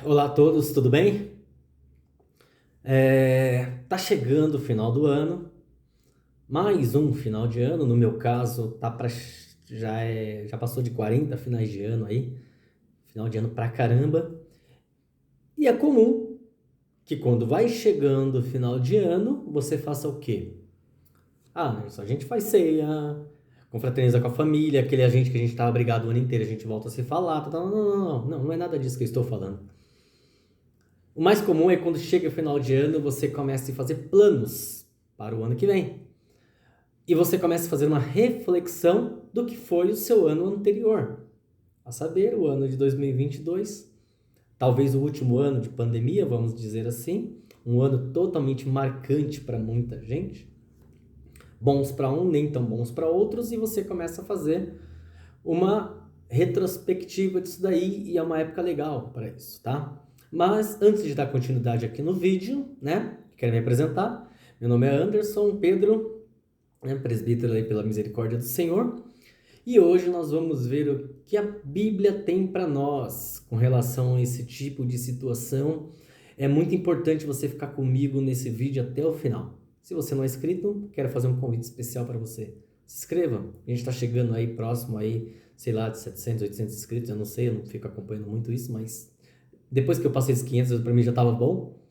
Olá a todos, tudo bem? Tá chegando o final do ano, mais um final de ano, no meu caso, já passou de 40 finais de ano aí, final de ano pra caramba. E é comum que quando vai chegando o final de ano, você faça o quê? Ah, Anderson, a gente faz ceia, confraterniza com a família, aquele agente que a gente tava brigado o ano inteiro, a gente volta a se falar, não é nada disso que eu estou falando. O mais comum é quando chega o final de ano, você começa a fazer planos para o ano que vem. E você começa a fazer uma reflexão do que foi o seu ano anterior. A saber, o ano de 2022, talvez o último ano de pandemia, vamos dizer assim, um ano totalmente marcante para muita gente. Bons para um, nem tão bons para outros, e você começa a fazer uma retrospectiva disso daí, e é uma época legal para isso, tá? Mas antes de dar continuidade aqui no vídeo, né, quero me apresentar. Meu nome é Anderson Pedro, né, presbítero aí pela misericórdia do Senhor. E hoje nós vamos ver o que a Bíblia tem para nós com relação a esse tipo de situação. É muito importante você ficar comigo nesse vídeo até o final. Se você não é inscrito, quero fazer um convite especial para você. Se inscreva. A gente está chegando aí próximo aí, sei lá, de 700, 800 inscritos. Eu não sei, eu não fico acompanhando muito isso, mas depois que eu passei os 500, para mim já estava bom,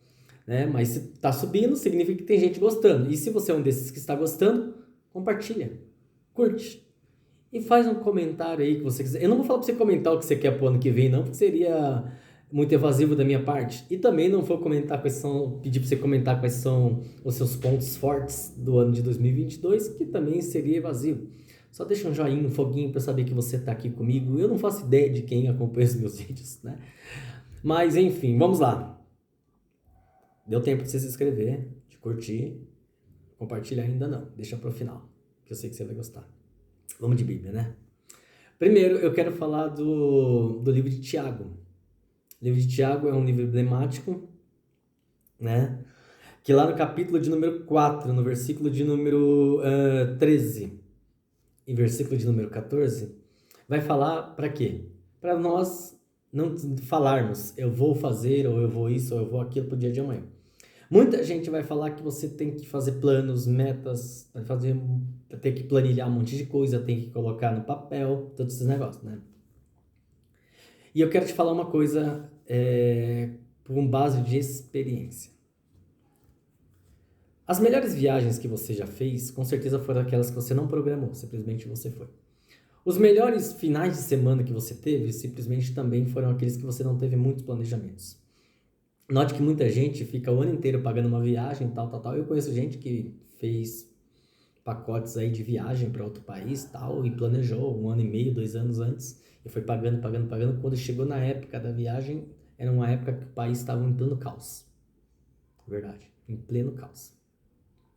né? Mas se está subindo, significa que tem gente gostando. E se você é um desses que está gostando, compartilha, curte. E faz um comentário aí que você quiser. Eu não vou falar para você comentar o que você quer pro ano que vem, não, porque seria muito evasivo da minha parte. E também não vou comentar pedir para você comentar quais são os seus pontos fortes do ano de 2022, que também seria evasivo. Só deixa um joinha, um foguinho para saber que você está aqui comigo. Eu não faço ideia de quem acompanha os meus vídeos, né? Mas enfim, vamos lá. Deu tempo de você se inscrever, de curtir. Compartilha ainda não, deixa pro final, que eu sei que você vai gostar. Vamos de Bíblia, né? Primeiro, eu quero falar do livro de Tiago. O livro de Tiago é um livro emblemático, né? Que lá no capítulo de número 4, no versículo de número 13 e versículo de número 14, vai falar para quê? Para nós não falarmos, eu vou fazer, ou eu vou isso, ou eu vou aquilo pro dia de amanhã. Muita gente vai falar que você tem que fazer planos, metas, tem que planilhar um monte de coisa, tem que colocar no papel, todos esses negócios, né? E eu quero te falar uma coisa com base de experiência. As melhores viagens que você já fez, com certeza foram aquelas que você não programou, simplesmente você foi. Os melhores finais de semana que você teve, simplesmente também foram aqueles que você não teve muitos planejamentos. Note que muita gente fica o ano inteiro pagando uma viagem, tal. Eu conheço gente que fez pacotes aí de viagem para outro país, tal, e planejou 1 ano e meio, 2 anos antes, e foi pagando. Quando chegou na época da viagem, era uma época que o país estava em pleno caos. Verdade, em pleno caos.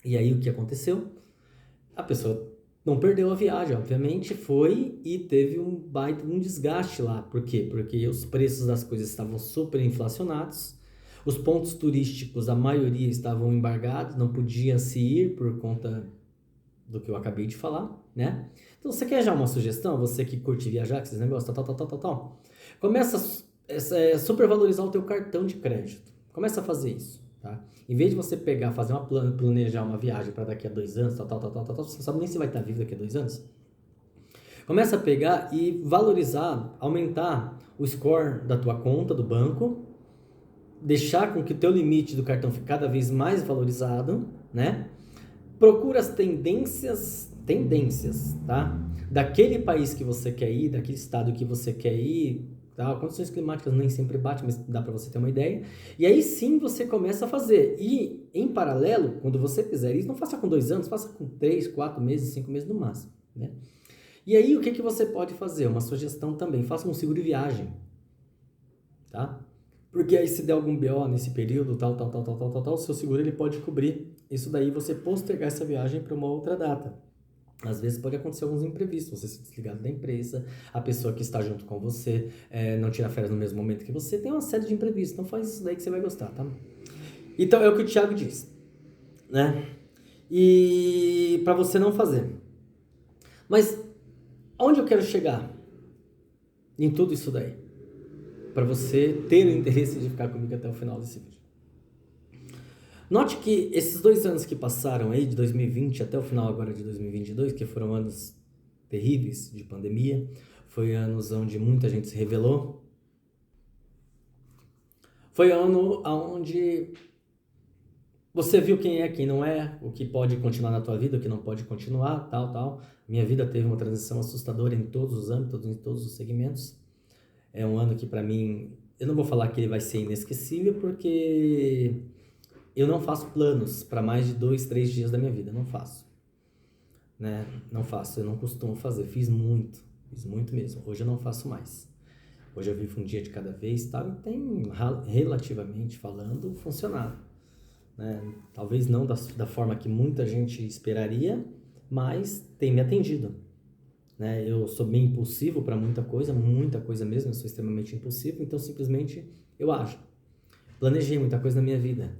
E aí o que aconteceu? A pessoa não perdeu a viagem, obviamente, foi e teve um baita um desgaste lá. Por quê? Porque os preços das coisas estavam super inflacionados, os pontos turísticos, a maioria estavam embargados, não podia se ir por conta do que eu acabei de falar, né? Então, você quer já uma sugestão? Você que curte viajar, com esses negócios, tal. Começa a supervalorizar o teu cartão de crédito. Começa a fazer isso, tá? Em vez de você pegar, fazer planejar uma viagem para daqui a 2 anos, você não sabe nem se vai estar vivo daqui a 2 anos. Começa a pegar e valorizar, aumentar o score da tua conta do banco, deixar com que o teu limite do cartão fique cada vez mais valorizado, né? Procura as tendências, tá? Daquele país que você quer ir, daquele estado que você quer ir, tá? Condições climáticas nem sempre batem, mas dá para você ter uma ideia. E aí sim você começa a fazer. E em paralelo, quando você fizer isso, não faça com 2 anos, faça com 3, 4 meses, 5 meses no máximo, né? E aí o que você pode fazer? Uma sugestão também, faça um seguro de viagem, tá? Porque aí se der algum BO nesse período, o seu seguro ele pode cobrir isso daí, você postergar essa viagem para uma outra data. Às vezes pode acontecer alguns imprevistos, você se desligar da empresa, a pessoa que está junto com você não tirar férias no mesmo momento que você, tem uma série de imprevistos, então faz isso daí que você vai gostar, tá? Então é o que o Thiago diz, né? E para você não fazer. Mas onde eu quero chegar em tudo isso daí? para você ter o interesse de ficar comigo até o final desse vídeo. Note que esses 2 anos que passaram aí, de 2020 até o final agora de 2022, que foram anos terríveis de pandemia, foi anos onde muita gente se revelou, foi ano onde você viu quem é, quem não é, o que pode continuar na tua vida, o que não pode continuar, tal. Minha vida teve uma transição assustadora em todos os âmbitos, em todos os segmentos. É um ano que para mim, eu não vou falar que ele vai ser inesquecível, porque eu não faço planos para mais de 2, 3 dias da minha vida, não faço. Né? Não faço, eu não costumo fazer, fiz muito mesmo. Hoje eu não faço mais. Hoje eu vivo um dia de cada vez, tal, e tem, relativamente falando, funcionado. Né? Talvez não da forma que muita gente esperaria, mas tem me atendido. Né? Eu sou bem impulsivo para muita coisa mesmo, eu sou extremamente impulsivo, então simplesmente eu ajo. Planejei muita coisa na minha vida.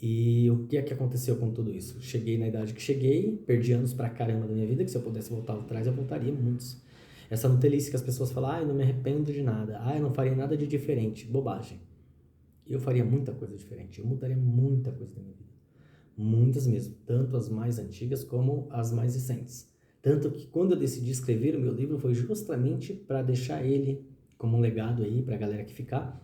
E o que é que aconteceu com tudo isso? Cheguei na idade que cheguei, perdi anos pra caramba da minha vida, que se eu pudesse voltar atrás, eu voltaria muitos. Essa nutelice que as pessoas falam, eu não me arrependo de nada, eu não faria nada de diferente. Bobagem. Eu faria muita coisa diferente, eu mudaria muita coisa da minha vida. Muitas mesmo, tanto as mais antigas como as mais recentes. Tanto que quando eu decidi escrever o meu livro foi justamente para deixar ele como um legado aí pra galera que ficar.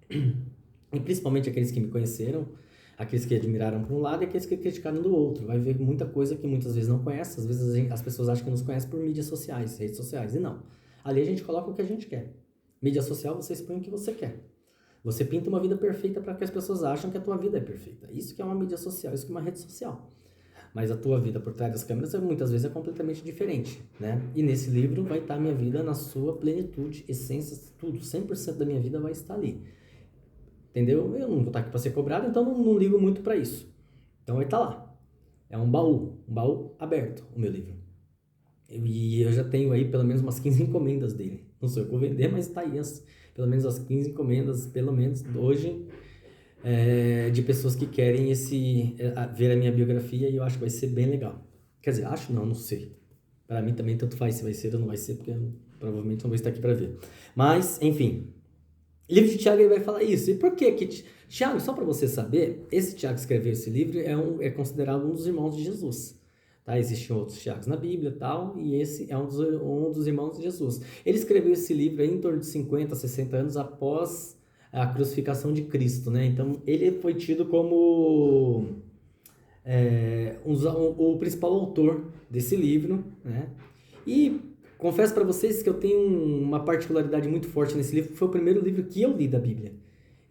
E principalmente aqueles que me conheceram, aqueles que admiraram por um lado e aqueles que criticaram do outro. Vai ver muita coisa que muitas vezes não conhece, às vezes as pessoas acham que nos conhecem por mídias sociais, redes sociais, e não. Ali a gente coloca o que a gente quer. Mídia social, você expõe o que você quer. Você pinta uma vida perfeita para que as pessoas acham que a tua vida é perfeita. Isso que é uma mídia social, isso que é uma rede social. Mas a tua vida por trás das câmeras muitas vezes é completamente diferente, né? E nesse livro vai estar a minha vida na sua plenitude, essência, tudo, 100% da minha vida vai estar ali. Entendeu? Eu não vou estar aqui para ser cobrado, então não ligo muito para isso. Então vai estar lá. É um baú aberto, o meu livro. E eu já tenho aí pelo menos umas 15 encomendas dele. Não sei o que eu vou vender, mas está aí pelo menos as 15 encomendas, pelo menos hoje, de pessoas que querem ver a minha biografia, e eu acho que vai ser bem legal. Quer dizer, acho não sei. Para mim também tanto faz se vai ser ou não vai ser, porque eu provavelmente não vou estar aqui para ver. Mas, enfim, o livro de Tiago ele vai falar isso. E por que Tiago, só para você saber, esse Tiago que escreveu esse livro é considerado um dos irmãos de Jesus. Tá? Existem outros Tiagos na Bíblia e tal, e esse é um dos irmãos de Jesus. Ele escreveu esse livro aí em torno de 50, 60 anos após a crucificação de Cristo, né? Então, ele foi tido como o principal autor desse livro, né? E confesso para vocês que eu tenho uma particularidade muito forte nesse livro, que foi o primeiro livro que eu li da Bíblia.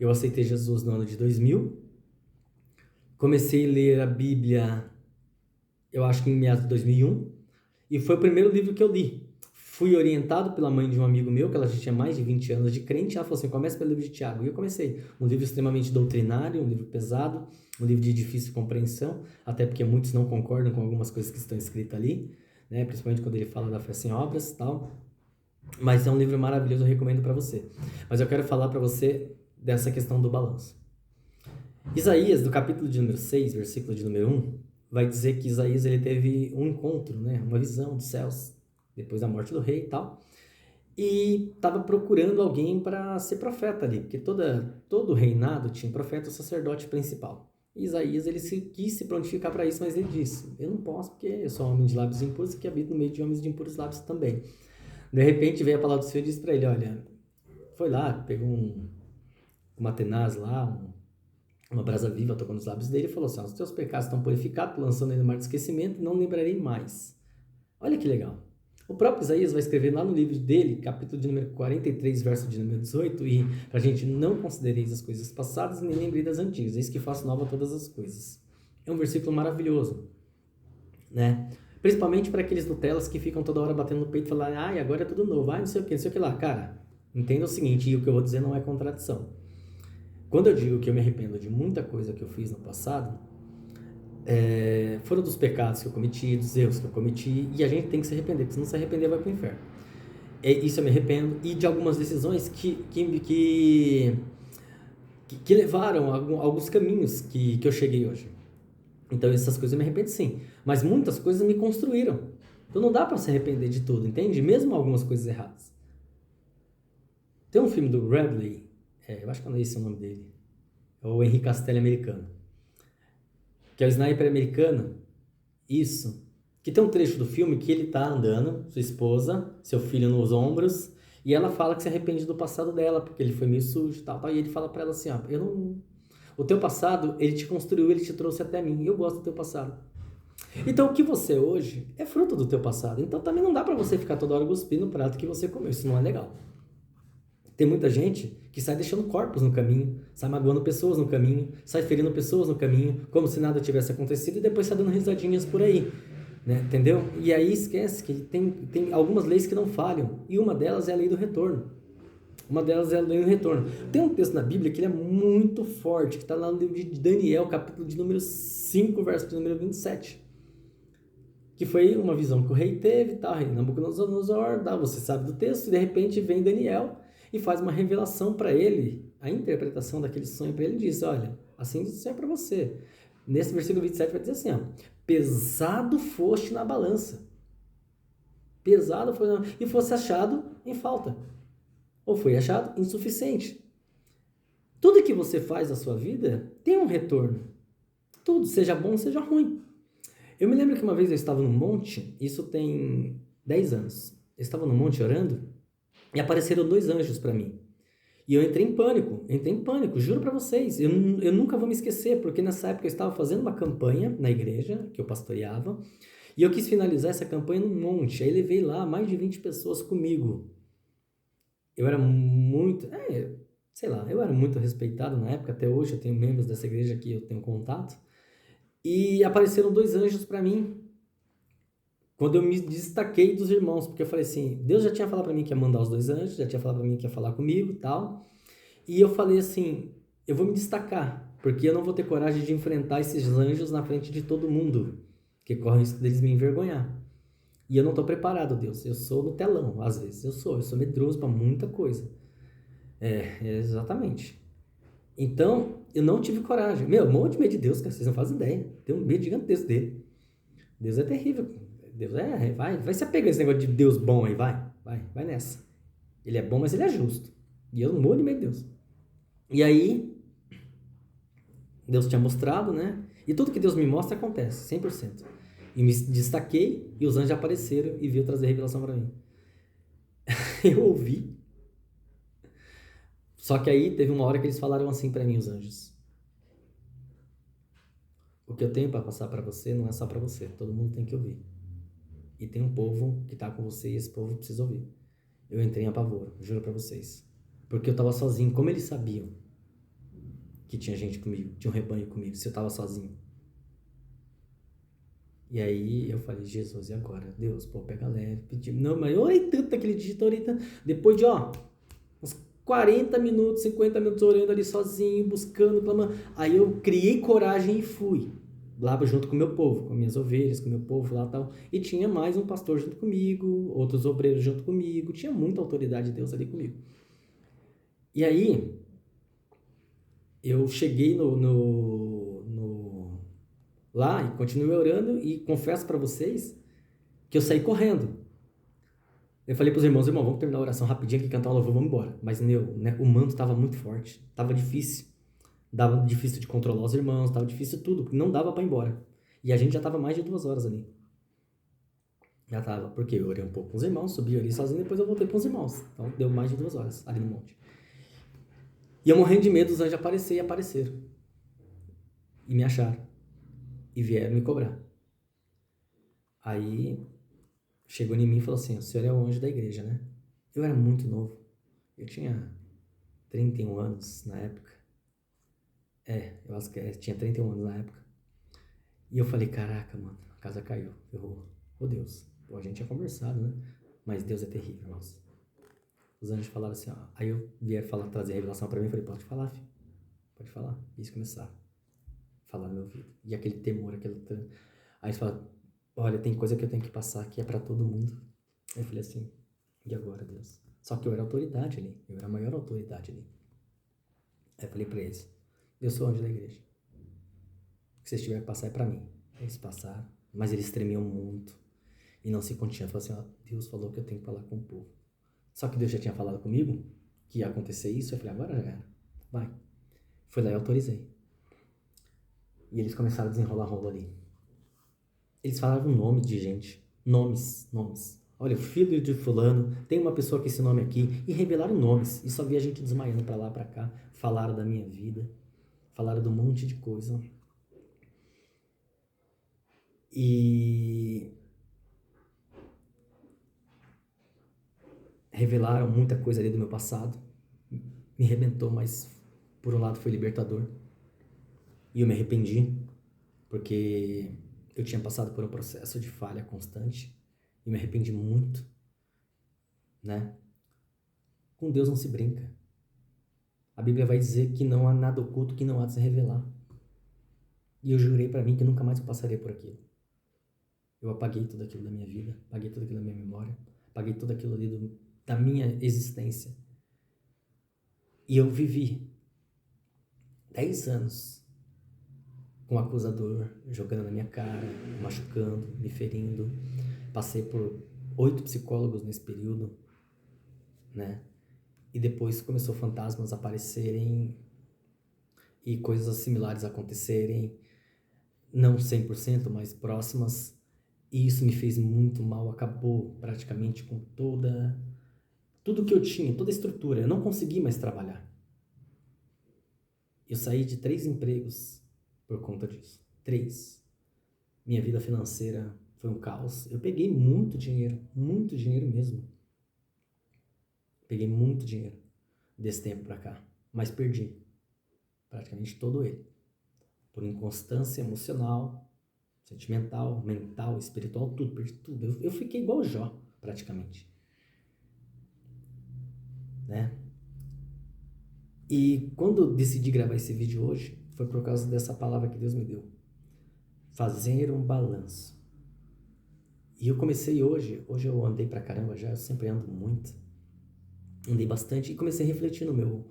Eu aceitei Jesus no ano de 2000, comecei a ler a Bíblia, eu acho que em meados de 2001, e foi o primeiro livro que eu li. Fui orientado pela mãe de um amigo meu, que ela já tinha mais de 20 anos de crente, ela falou assim, começa pelo livro de Tiago. E eu comecei. Um livro extremamente doutrinário, um livro pesado, um livro de difícil compreensão, até porque muitos não concordam com algumas coisas que estão escritas ali, né? Principalmente quando ele fala da fé sem obras e tal. Mas é um livro maravilhoso, eu recomendo para você. Mas eu quero falar para você dessa questão do balanço. Isaías, do capítulo de número 6, versículo de número 1, vai dizer que Isaías ele teve um encontro, né? Uma visão dos céus, depois da morte do rei e tal, e estava procurando alguém para ser profeta ali, porque todo reinado tinha um profeta, o sacerdote principal. E Isaías ele quis se prontificar para isso, mas ele disse, eu não posso porque eu sou um homem de lábios impuros e que habito no meio de homens de impuros lábios também. De repente veio a palavra do Senhor e disse para ele, olha, foi lá, pegou uma tenaz lá, uma brasa viva tocou nos lábios dele e falou assim, os teus pecados estão purificados, lançando ele no mar de esquecimento, e não lembrarei mais. Olha que legal. O próprio Isaías vai escrever lá no livro dele, capítulo de número 43, verso de número 18, e para a gente não considereis as coisas passadas, nem lembrei das antigas, eis que faço nova todas as coisas. É um versículo maravilhoso, né? Principalmente para aqueles Nutelas que ficam toda hora batendo no peito e falando, agora é tudo novo, não sei o que lá. Cara, entenda o seguinte, e o que eu vou dizer não é contradição. Quando eu digo que eu me arrependo de muita coisa que eu fiz no passado, foram dos pecados que eu cometi, dos erros que eu cometi, e a gente tem que se arrepender, porque se não se arrepender vai pro inferno. Isso eu me arrependo, e de algumas decisões que levaram a alguns caminhos que eu cheguei hoje. Então essas coisas eu me arrependo sim, mas muitas coisas me construíram. Então não dá para se arrepender de tudo, entende? Mesmo algumas coisas erradas. Tem um filme do Bradley, eu acho que não é esse o nome dele, é o Henry Castelli americano, que é o sniper americano, isso, que tem um trecho do filme que ele tá andando, sua esposa, seu filho nos ombros, e ela fala que se arrepende do passado dela, porque ele foi meio sujo e tal, e ele fala pra ela assim, ó, o teu passado, ele te construiu, ele te trouxe até mim, e eu gosto do teu passado. Então, o que você é hoje é fruto do teu passado. Então, também não dá pra você ficar toda hora cuspindo no prato que você comeu. Isso não é legal. Tem muita gente que sai deixando corpos no caminho, sai magoando pessoas no caminho, sai ferindo pessoas no caminho, como se nada tivesse acontecido, e depois sai dando risadinhas por aí. Né? Entendeu? E aí esquece que tem algumas leis que não falham. E uma delas é a lei do retorno. Uma delas é a lei do retorno. Tem um texto na Bíblia que ele é muito forte, que está lá no livro de Daniel, capítulo de número 5, verso de número 27. Que foi uma visão que o rei teve, tá? O rei Nabucodonosor, tá? Você sabe do texto, e de repente vem Daniel e faz uma revelação para ele, a interpretação daquele sonho para ele, diz, olha, assim diz o Senhor para você. Nesse versículo 27 vai dizer assim, ó, pesado foste na balança, pesado foi e fosse achado em falta, ou foi achado insuficiente. Tudo que você faz na sua vida tem um retorno, tudo, seja bom, seja ruim. Eu me lembro que uma vez eu estava no monte, isso tem 10 anos, eu estava no monte orando, e apareceram 2 anjos para mim. E eu entrei em pânico, juro para vocês. Eu nunca vou me esquecer, porque nessa época eu estava fazendo uma campanha na igreja, que eu pastoreava, e eu quis finalizar essa campanha num monte. Aí levei lá mais de 20 pessoas comigo. Eu era muito, sei lá, eu era muito respeitado na época, até hoje eu tenho membros dessa igreja que eu tenho contato. E apareceram 2 anjos para mim, quando eu me destaquei dos irmãos, porque eu falei assim, Deus já tinha falado para mim que ia mandar os 2 anjos, já tinha falado para mim que ia falar comigo e tal, e eu falei assim, eu vou me destacar, porque eu não vou ter coragem de enfrentar esses anjos na frente de todo mundo, que corre o risco deles me envergonhar. E eu não estou preparado, Deus, eu sou no telão, às vezes, eu sou medroso para muita coisa. Exatamente. Então, eu não tive coragem. Meu, um monte de medo de Deus, cara, vocês não fazem ideia. Tem um medo gigantesco dele. Deus é terrível. Deus vai se apegar esse negócio de Deus bom aí, vai nessa. Ele é bom, mas ele é justo. E eu não morro de medo de Deus. E aí, Deus tinha mostrado, né? E tudo que Deus me mostra acontece, 100%. E me destaquei e os anjos apareceram e veio trazer revelação para mim. Eu ouvi. Só que aí teve uma hora que eles falaram assim para mim, os anjos. O que eu tenho para passar para você não é só para você, todo mundo tem que ouvir. E tem um povo que tá com você e esse povo precisa ouvir. Eu entrei em apavoro, juro para vocês. Porque eu tava sozinho, como eles sabiam que tinha gente comigo, tinha um rebanho comigo, se eu tava sozinho. E aí eu falei, Jesus, e agora? Deus, pô, pega leve, pedi. Não, mas eu orei tanto naquele dia, depois de, uns 40 minutos, 50 minutos orando ali sozinho, buscando, clamando. Aí eu criei coragem e fui. Lá junto com o meu povo, com minhas ovelhas, com o meu povo lá e tal. E tinha mais um pastor junto comigo, outros obreiros junto comigo. Tinha muita autoridade de Deus ali comigo. E aí, eu cheguei lá e continuei orando e confesso para vocês que eu saí correndo. Eu falei pros irmãos, vamos terminar a oração rapidinho aqui, cantar um louvor, vamos embora. Mas, né, o manto estava muito forte, estava difícil. Dava difícil de controlar os irmãos, estava difícil tudo, não dava para ir embora. E a gente já estava mais de 2 horas ali. Já tava, porque eu orei um pouco com os irmãos, subi ali sozinho, depois eu voltei com os irmãos. Então deu mais de 2 horas ali no monte. E eu morrendo de medo, os anjos apareceram e apareceram. E me acharam. E vieram me cobrar. Aí chegou em mim e falou assim, o senhor é o anjo da igreja, né? Eu era muito novo. Eu tinha 31 anos na época. Eu acho que tinha 31 anos na época. E eu falei, caraca, mano, a casa caiu. Ferrou. Oh, Deus. Pô, a gente tinha conversado, né? Mas Deus é terrível, irmãos. Os anjos falaram assim, ó. Aí eu vieram trazer a revelação pra mim. Eu falei, pode falar, filho. Pode falar. E eles começaram a falar no meu ouvido. E aquele temor, Aí eles falaram, olha, tem coisa que eu tenho que passar que é pra todo mundo. Aí eu falei assim, e agora, Deus? Só que eu era autoridade ali. Eu era a maior autoridade ali. Aí eu falei pra eles, eu sou anjo da igreja. O que vocês tiverem que passar é pra mim. Eles passaram, mas eles tremiam muito. E não se continham. Falaram assim, ó, Deus falou que eu tenho que falar com o povo. Só que Deus já tinha falado comigo que ia acontecer isso. Eu falei, agora já era. Vai. Fui lá e autorizei. E eles começaram a desenrolar rolo ali. Eles falavam o nome de gente. Nomes. Olha, filho de fulano, tem uma pessoa com esse nome aqui. E revelaram nomes. E só via gente desmaiando pra lá, pra cá. Falaram da minha vida. Falaram de um monte de coisa. E revelaram muita coisa ali do meu passado. Me arrebentou, mas por um lado foi libertador. E eu me arrependi, porque eu tinha passado por um processo de falha constante. E me arrependi muito, né? Com Deus não se brinca. A Bíblia vai dizer que não há nada oculto que não há de se revelar. E eu jurei pra mim que nunca mais eu passaria por aquilo. Eu apaguei tudo aquilo da minha vida, apaguei tudo aquilo da minha memória, apaguei tudo aquilo ali da minha existência. E eu vivi 10 anos com o acusador jogando na minha cara, machucando, me ferindo. Passei por 8 psicólogos nesse período, né? E depois começou fantasmas a aparecerem e coisas similares acontecerem, não 100%, mas próximas. E isso me fez muito mal, acabou praticamente com tudo que eu tinha, toda a estrutura. Eu não consegui mais trabalhar. Eu saí de 3 empregos por conta disso. 3. Minha vida financeira foi um caos. Eu peguei muito dinheiro mesmo. Peguei muito dinheiro desse tempo pra cá, mas perdi praticamente todo ele. Por inconstância emocional, sentimental, mental, espiritual, tudo, perdi tudo. Eu fiquei igual o Jó, praticamente. Né? E quando eu decidi gravar esse vídeo hoje, foi por causa dessa palavra que Deus me deu. Fazer um balanço. E eu comecei hoje eu andei pra caramba já, eu sempre ando muito. Andei bastante e comecei a refletir no meu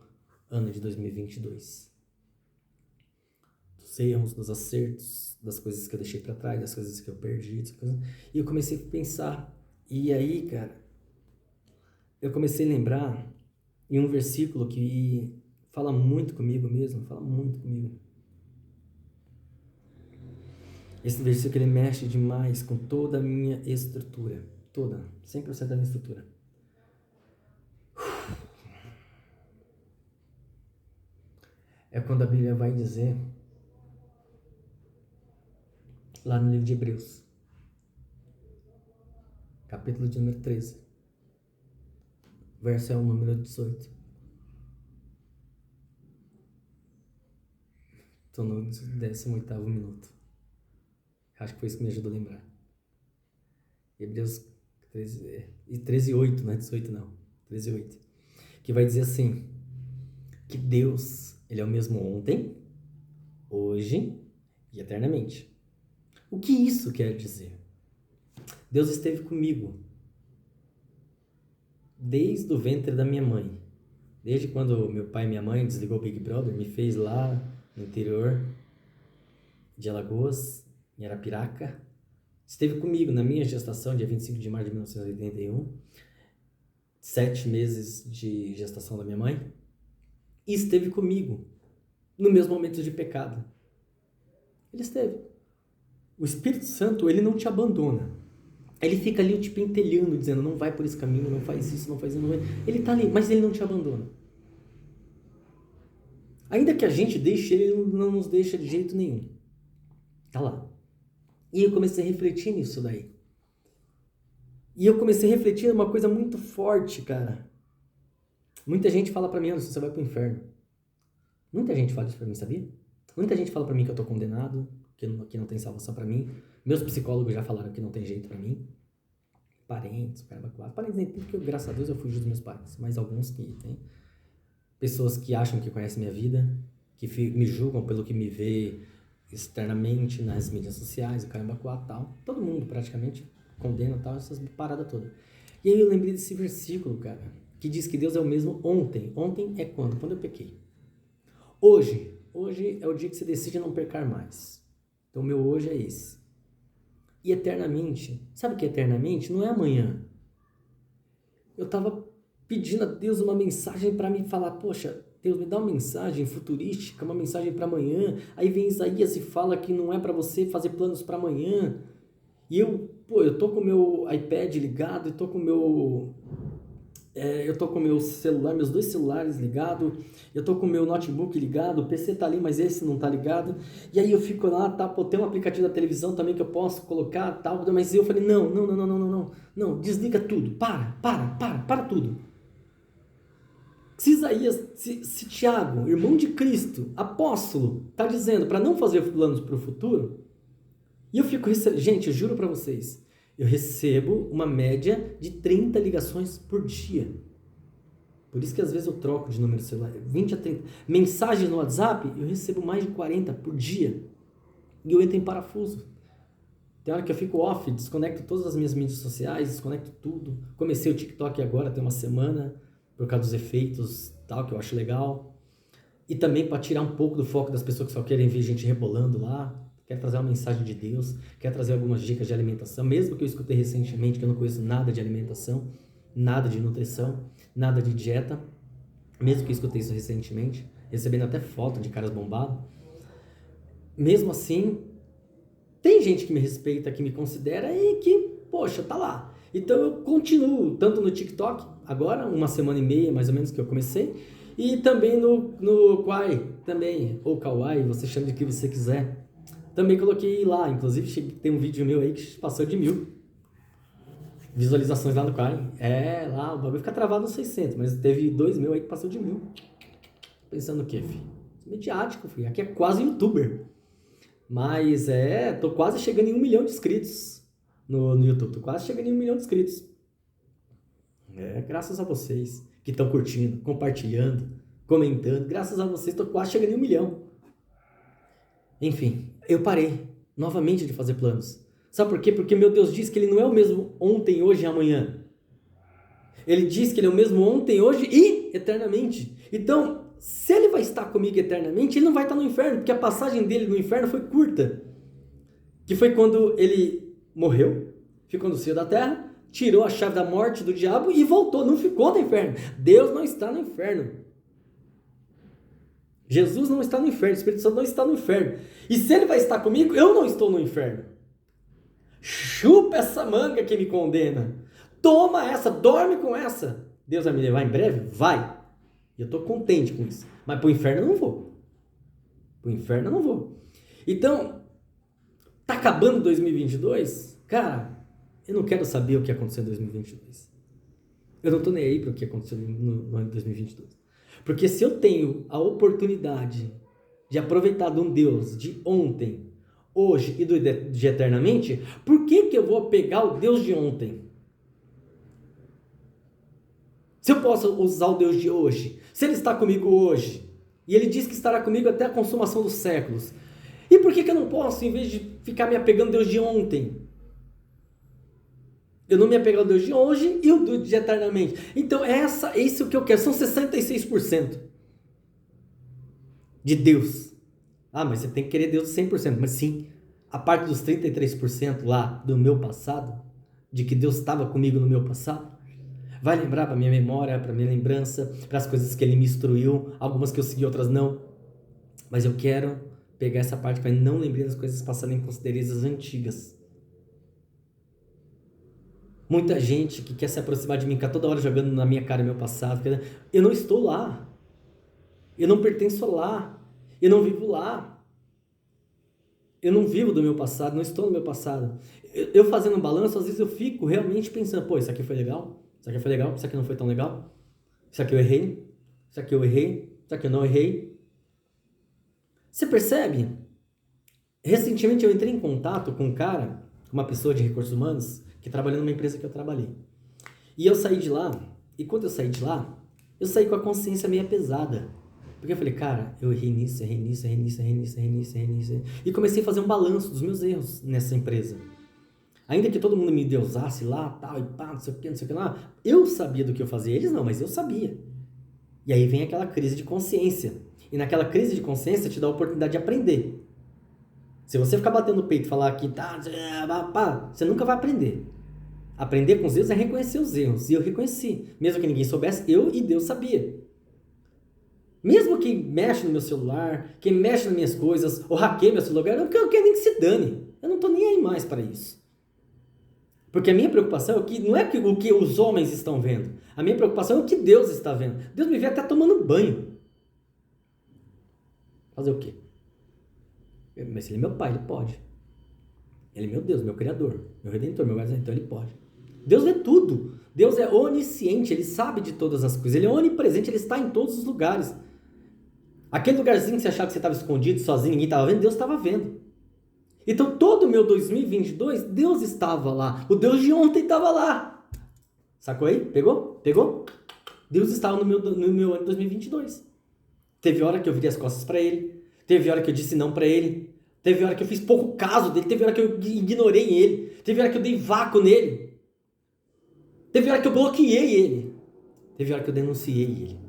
ano de 2022. Dos erros, dos acertos, das coisas que eu deixei pra trás, das coisas que eu perdi. E eu comecei a pensar. E aí, cara, eu comecei a lembrar em um versículo que fala muito comigo mesmo, fala muito comigo. Esse versículo ele mexe demais com toda a minha estrutura. Toda, 100% da minha estrutura. É quando a Bíblia vai dizer, lá no livro de Hebreus, capítulo de número 13, verso é o número 18. Estou no 18º minuto. Acho que foi isso que me ajudou a lembrar. Hebreus 13, 13:8, não é 18 não, 13:8. Que vai dizer assim, que Deus, ele é o mesmo ontem, hoje e eternamente. O que isso quer dizer? Deus esteve comigo desde o ventre da minha mãe. Desde quando meu pai e minha mãe desligou o Big Brother, me fez lá no interior de Alagoas, em Arapiraca. Esteve comigo na minha gestação, dia 25 de março de 1981. 7 meses de gestação da minha mãe. E esteve comigo no meus momentos de pecado. Ele esteve. O Espírito Santo, ele não te abandona. Ele fica ali te pentelhando, dizendo, não vai por esse caminho, não faz isso, não faz isso, não vai. Ele tá ali, mas ele não te abandona. Ainda que a gente deixe, ele não nos deixa de jeito nenhum. Tá lá. E eu comecei a refletir nisso daí. E eu comecei a refletir numa coisa muito forte, cara. Muita gente fala pra mim, Anderson, você vai pro inferno. Muita gente fala isso pra mim, sabia? Muita gente fala pra mim que eu tô condenado, que não tem salvação pra mim. Meus psicólogos já falaram que não tem jeito pra mim. Parentes, caramba, quatro. Parentes nem porque, graças a Deus, eu fugi dos meus pais. Mas alguns que tem. Pessoas que acham que conhecem minha vida, que me julgam pelo que me vê externamente nas mídias sociais, o caramba, quatro, tal. Todo mundo, praticamente, condena, tal, essas paradas todas. E aí eu lembrei desse versículo, cara, que diz que Deus é o mesmo ontem. Ontem é quando? Quando eu pequei. Hoje é o dia que você decide não pecar mais. Então o meu hoje é esse. E eternamente, sabe o que é eternamente? Não é amanhã. Eu tava pedindo a Deus uma mensagem para me falar, poxa, Deus me dá uma mensagem futurística, uma mensagem para amanhã. Aí vem Isaías e fala que não é para você fazer planos para amanhã. E eu tô com o meu iPad ligado, eu tô com o meu celular, meus dois celulares ligados, eu tô com o meu notebook ligado, o PC tá ali, mas esse não tá ligado. E aí eu fico lá, tá, pô, tem um aplicativo da televisão também que eu posso colocar, tal, mas eu falei, não, desliga tudo, para tudo. Se Isaías, se Tiago, irmão de Cristo, apóstolo, tá dizendo para não fazer planos para o futuro, e eu fico recebendo, gente, eu juro para vocês, eu recebo uma média de 30 ligações por dia. Por isso que às vezes eu troco de número de celular, 20 a 30. Mensagens no WhatsApp, eu recebo mais de 40 por dia. E eu entro em parafuso. Tem hora que eu fico off, desconecto todas as minhas mídias sociais, desconecto tudo. Comecei o TikTok agora, tem uma semana, por causa dos efeitos tal, que eu acho legal. E também para tirar um pouco do foco das pessoas que só querem ver gente rebolando lá. Quer trazer uma mensagem de Deus, quer trazer algumas dicas de alimentação, mesmo que eu escutei recentemente que eu não conheço nada de alimentação, nada de nutrição, nada de dieta, mesmo que eu escutei isso recentemente, recebendo até foto de caras bombados. Mesmo assim, tem gente que me respeita, que me considera e que, poxa, tá lá. Então eu continuo, tanto no TikTok, agora, uma semana e meia mais ou menos que eu comecei, e também no Quai, também, ou Kawaii, você chama de que você quiser. Também coloquei lá, inclusive tem um vídeo meu aí que passou de 1000 visualizações lá no Quai. Lá o bagulho fica travado nos 600, mas teve 2000 aí que passou de 1000. Pensando o quê, filho? Midiático, filho. Aqui é quase youtuber. Mas tô quase chegando em 1 milhão de inscritos no YouTube. Tô quase chegando em 1 milhão de inscritos. Graças a vocês que estão curtindo, compartilhando, comentando. Graças a vocês, tô quase chegando em 1 milhão. Enfim, eu parei novamente de fazer planos. Sabe por quê? Porque meu Deus diz que Ele não é o mesmo ontem, hoje e amanhã. Ele diz que Ele é o mesmo ontem, hoje e eternamente. Então, se Ele vai estar comigo eternamente, Ele não vai estar no inferno, porque a passagem dele no inferno foi curta. Que foi quando Ele morreu, ficou no seio da terra, tirou a chave da morte do diabo e voltou, não ficou no inferno. Deus não está no inferno. Jesus não está no inferno, o Espírito Santo não está no inferno. E se Ele vai estar comigo, eu não estou no inferno. Chupa essa manga que me condena. Toma essa, dorme com essa. Deus vai me levar em breve? Vai. Eu estou contente com isso. Mas para o inferno eu não vou. Para o inferno eu não vou. Então, tá acabando 2022? Cara, eu não quero saber o que aconteceu em 2022. Eu não estou nem aí para o que aconteceu no ano de 2022. Porque se eu tenho a oportunidade de aproveitar de um Deus de ontem, hoje e de eternamente, por que eu vou pegar o Deus de ontem? Se eu posso usar o Deus de hoje, se Ele está comigo hoje, e Ele diz que estará comigo até a consumação dos séculos, e por que eu não posso, em vez de ficar me apegando ao Deus de ontem, eu não me apego ao Deus de hoje e o Deus de eternamente? Então, esse é o que eu quero. São 66% de Deus. Ah, mas você tem que querer Deus 100%. Mas sim, a parte dos 33% lá do meu passado, de que Deus estava comigo no meu passado, vai lembrar para minha memória, para minha lembrança, para as coisas que Ele me instruiu, algumas que eu segui, outras não. Mas eu quero pegar essa parte para não lembrar das coisas passadas em considerações antigas. Muita gente que quer se aproximar de mim, fica toda hora jogando na minha cara meu passado. Eu não estou lá. Eu não pertenço lá. Eu não vivo lá. Eu não vivo do meu passado, não estou no meu passado. Eu fazendo um balanço, às vezes eu fico realmente pensando, pô, isso aqui foi legal? Isso aqui foi legal? Isso aqui não foi tão legal? Isso aqui eu errei? Isso aqui eu errei? Isso aqui eu não errei? Você percebe? Recentemente eu entrei em contato com um cara, uma pessoa de recursos humanos, que trabalhou numa empresa que eu trabalhei. E eu saí de lá, e quando eu saí de lá, eu saí com a consciência meio pesada. Porque eu falei, cara, eu errei nisso. E comecei a fazer um balanço dos meus erros nessa empresa. Ainda que todo mundo me endeusasse lá, tal, e pá, não sei o que lá, eu sabia do que eu fazia, eles não, mas eu sabia. E aí vem aquela crise de consciência. E naquela crise de consciência te dá a oportunidade de aprender. Se você ficar batendo no peito e falar que tá, você nunca vai aprender. Aprender com os erros é reconhecer os erros. E eu reconheci. Mesmo que ninguém soubesse, eu e Deus sabia. Mesmo quem mexe no meu celular, quem mexe nas minhas coisas, ou hackeia meu celular, eu não quero nem que se dane. Eu não estou nem aí mais para isso. Porque a minha preocupação é que não é o que os homens estão vendo. A minha preocupação é o que Deus está vendo. Deus me vê até tomando banho. Fazer o quê? Mas ele é meu pai, ele pode. Ele é meu Deus, meu Criador, meu Redentor, meu Guardião, então ele pode. Deus vê tudo. Deus é onisciente, ele sabe de todas as coisas. Ele é onipresente, ele está em todos os lugares. Aquele lugarzinho que você achava que você estava escondido, sozinho, ninguém estava vendo, Deus estava vendo. Então todo o meu 2022, Deus estava lá. O Deus de ontem estava lá. Sacou aí? Pegou? Pegou? Deus estava no meu ano 2022. Teve hora que eu virei as costas para ele. Teve hora que eu disse não para ele. Teve hora que eu fiz pouco caso dele. Teve hora que eu ignorei ele. Teve hora que eu dei vácuo nele. Teve hora que eu bloqueei ele. Teve hora que eu denunciei ele.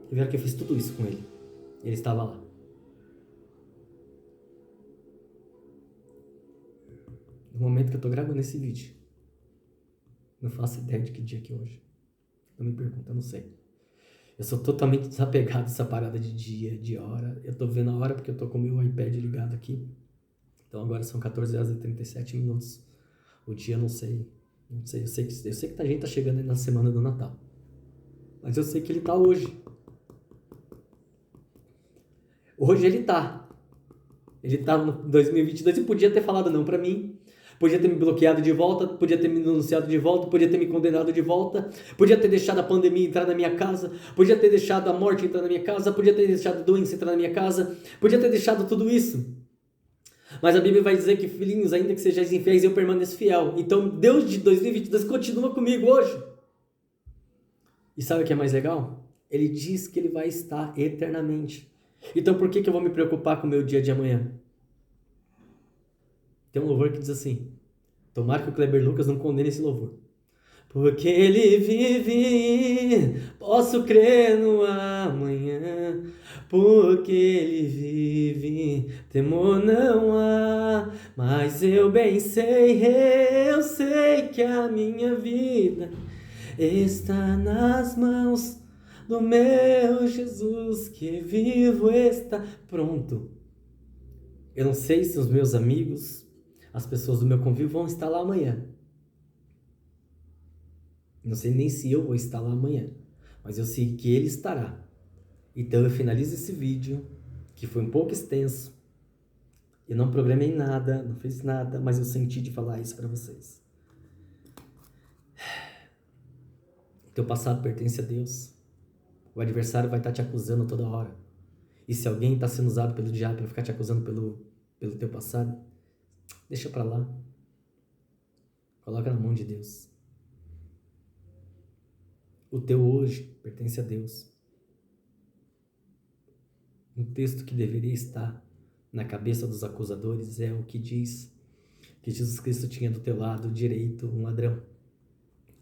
Teve hora que eu fiz tudo isso com ele. Ele estava lá. No momento que eu estou gravando esse vídeo, não faço ideia de que dia que é hoje. Não me pergunta, eu não sei. Eu sou totalmente desapegado dessa parada de dia, de hora. Eu tô vendo a hora porque eu tô com o meu iPad ligado aqui. Então agora são 14 horas e 37 minutos. O dia eu não sei. Não sei. Eu sei que a gente tá chegando aí na semana do Natal. Mas eu sei que ele tá hoje. Hoje ele tá. Ele tá no 2022 e podia ter falado não pra mim. Podia ter me bloqueado de volta, podia ter me denunciado de volta, podia ter me condenado de volta, podia ter deixado a pandemia entrar na minha casa, podia ter deixado a morte entrar na minha casa, podia ter deixado a doença entrar na minha casa, podia ter deixado tudo isso. Mas a Bíblia vai dizer que, filhinhos, ainda que sejais infiéis, eu permaneço fiel. Então Deus de 2022 continua comigo hoje. E sabe o que é mais legal? Ele diz que ele vai estar eternamente. Então por que eu vou me preocupar com o meu dia de amanhã? Tem um louvor que diz assim: tomara que o Kleber Lucas não condene esse louvor. Porque ele vive, posso crer no amanhã. Porque ele vive, temor não há. Mas eu bem sei, eu sei que a minha vida está nas mãos do meu Jesus, que vivo está. Pronto. Eu não sei se os meus amigos, as pessoas do meu convívio vão estar lá amanhã. Não sei nem se eu vou estar lá amanhã, mas eu sei que ele estará. Então eu finalizo esse vídeo, que foi um pouco extenso. Eu não programei nada, não fiz nada, mas eu senti de falar isso para vocês. Teu passado pertence a Deus. O adversário vai estar te acusando toda hora. E se alguém está sendo usado pelo diabo para ficar te acusando pelo teu passado, deixa para lá. Coloca na mão de Deus. O teu hoje pertence a Deus. Um texto que deveria estar na cabeça dos acusadores é o que diz que Jesus Cristo tinha do teu lado direito um ladrão,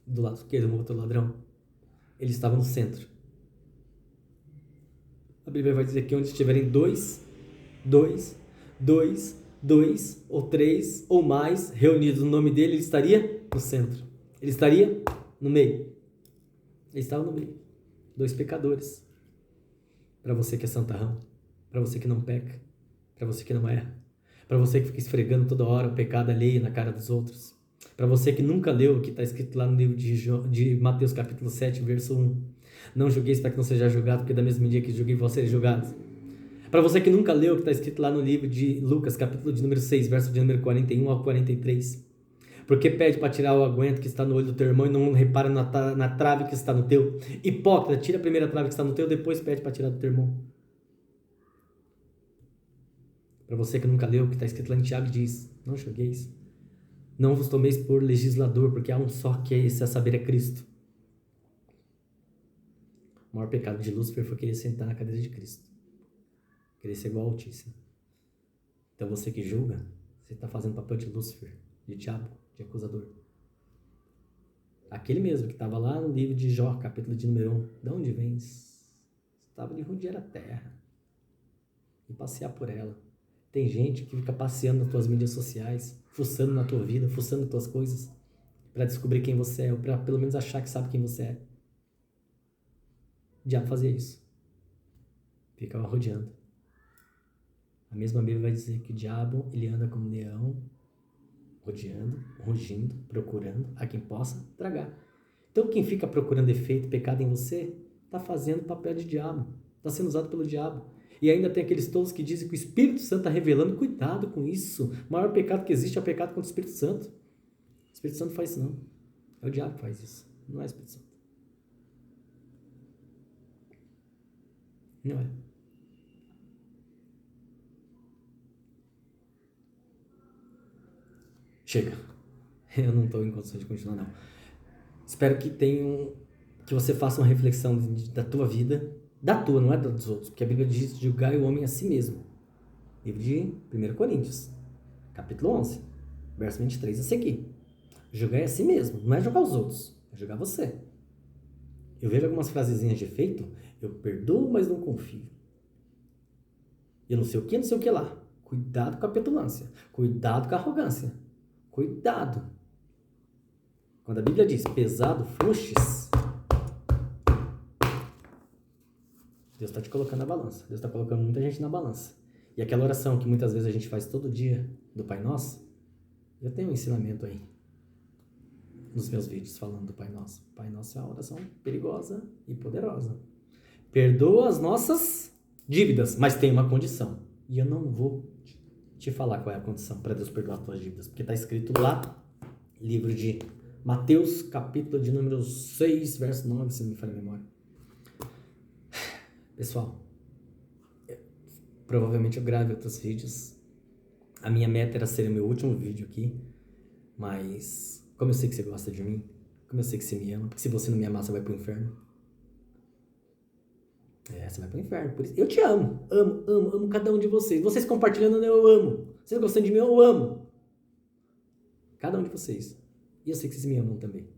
do lado esquerdo um outro ladrão. Ele estava no centro. A Bíblia vai dizer que onde estiverem dois ou três ou mais reunidos no nome dele, ele estaria no centro. Ele estaria no meio. Ele estava no meio. Dois pecadores. Para você que é santarrão, para você que não peca, para você que não erra, para você que fica esfregando toda hora o pecado alheio na cara dos outros, para você que nunca leu o que está escrito lá no livro de Mateus capítulo 7, verso 1. Não julgueis para que não seja julgado, porque da mesma medida que julguei, vós sereis julgados. Para você que nunca leu o que está escrito lá no livro de Lucas, capítulo de número 6, verso de número 41 ao 43. Porque pede para tirar o aguento que está no olho do teu irmão e não repara na trave que está no teu. Hipócrita, tira a primeira trave que está no teu, depois pede para tirar do teu irmão. Para você que nunca leu o que está escrito lá em Tiago, diz: não julgueis, não vos tomeis por legislador, porque há um só que é esse, a saber, é Cristo. O maior pecado de Lúcifer foi querer sentar na cadeira de Cristo, querer ser igual ao Altíssimo. Então você que julga, você está fazendo papel de Lúcifer, de diabo, de acusador. Aquele mesmo que estava lá no livro de Jó, capítulo de número 1. De onde vens? Estava de rodear a terra e passear por ela. Tem gente que fica passeando nas tuas mídias sociais, fuçando na tua vida, fuçando nas tuas coisas. para descobrir quem você é, ou para pelo menos achar que sabe quem você é. O diabo fazia isso. Ficava rodeando. A mesma Bíblia vai dizer que o diabo, ele anda como um leão, rodeando, rugindo, procurando a quem possa tragar. Então quem fica procurando defeito, pecado em você, está fazendo papel de diabo, está sendo usado pelo diabo. E ainda tem aqueles tolos que dizem que o Espírito Santo está revelando, cuidado com isso. O maior pecado que existe é o pecado contra o Espírito Santo. O Espírito Santo não faz isso não. É o diabo que faz isso, não é o Espírito Santo. Não é. Chega. Eu não estou em condições de continuar, não. Espero que você faça uma reflexão da tua vida, da tua, não é dos outros, porque a Bíblia diz julgar o homem a si mesmo. Livro de 1 Coríntios, capítulo 11, verso 23 a seguir. Julgar a si mesmo, não é julgar os outros, é julgar você. Eu vejo algumas frasezinhas de efeito, eu perdoo, mas não confio. Eu não sei o que, não sei o que lá. Cuidado com a petulância, cuidado com a arrogância. Cuidado. Quando a Bíblia diz pesado, frouxes, Deus está te colocando na balança. Deus está colocando muita gente na balança. E aquela oração que muitas vezes a gente faz todo dia do Pai Nosso, eu tenho um ensinamento aí nos meus vídeos falando do Pai Nosso. Pai Nosso é uma oração perigosa e poderosa. Perdoa as nossas dívidas, mas tem uma condição. E eu não vou te falar qual é a condição para Deus perdoar as tuas dívidas, porque está escrito lá, livro de Mateus, capítulo de número 6, verso 9, se não me falha a memória. Pessoal, provavelmente eu grave outros vídeos. A minha meta era ser o meu último vídeo aqui, mas como eu sei que você gosta de mim, como eu sei que você me ama, porque se você não me amar, você vai pro inferno. Você vai pro inferno. Por isso, eu te amo, amo cada um de vocês. Vocês compartilhando, eu amo. Vocês gostando de mim, eu amo. Cada um de vocês. E eu sei que vocês me amam também.